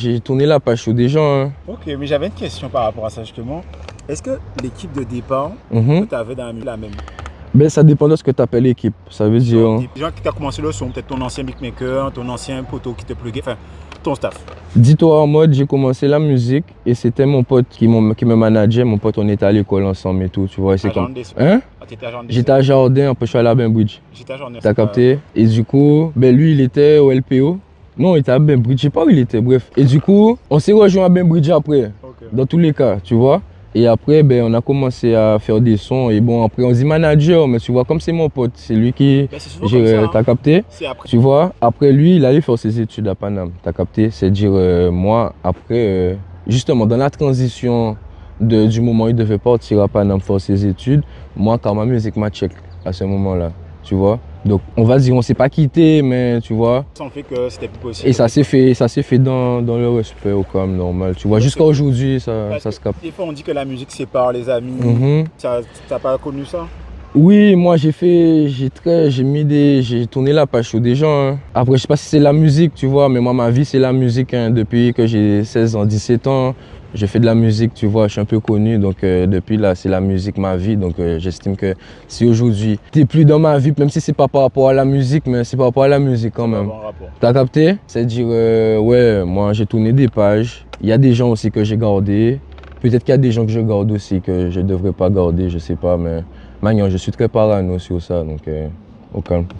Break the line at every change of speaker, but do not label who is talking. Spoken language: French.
J'ai tourné la page sur des gens. Hein.
Ok, mais j'avais une question par rapport à ça justement. Est-ce que l'équipe de départ que tu avais dans la même?
Ben, ça dépend de ce que tu appelles équipe. Ça veut dire.
Donc, des gens qui t'ont commencé le son, peut-être ton ancien beatmaker, ton ancien poteau qui te pluguait, enfin, ton staff.
Dis-toi en mode, j'ai commencé la musique et c'était mon pote qui me manageait. Mon pote, on était à l'école ensemble et tout, tu vois. C'est comme. Hein? J'étais à Jardin, après je suis allé à Bainbridge.
J'étais à Jardin.
T'as capté? Et du coup, ben lui, il était au LPO. Non, il était à Bainbridge, je sais pas où il était, bref. Et du coup, on s'est rejoint à Bainbridge après, dans tous les cas, tu vois. Et après, ben, on a commencé à faire des sons. Et bon, après, on dit manager, mais tu vois, comme c'est mon pote, c'est lui qui. T'as capté? Tu vois, après lui, il allait faire ses études à Paname. T'as capté? C'est dire, moi, après, justement, dans la transition du moment où il devait partir à Paname faire ses études, moi, quand ma musique m'a check à ce moment-là, tu vois. Donc, on va dire, on s'est pas quitté, mais tu vois.
Sans fait que c'était plus possible.
Et ça s'est fait dans le respect, quand même normal. Tu vois, jusqu'à aujourd'hui, ça se capte.
Des fois, on dit que la musique sépare les amis. T'as pas connu ça?
Oui, moi j'ai tourné la page sur des gens. Hein. Après, je sais pas si c'est la musique, tu vois, mais moi ma vie c'est la musique. Hein. Depuis que j'ai 16 ans, 17 ans, je fais de la musique, tu vois, je suis un peu connu. Donc depuis là, c'est la musique ma vie. Donc j'estime que si aujourd'hui t'es plus dans ma vie, même si c'est pas par rapport à la musique, mais c'est par rapport à la musique quand même. T'as capté? C'est-à-dire, ouais, moi j'ai tourné des pages. Il y a des gens aussi que j'ai gardés. Peut-être qu'il y a des gens que je garde aussi que je devrais pas garder, je sais pas, mais. Magnon, je suis très parano sur ça, donc au calme.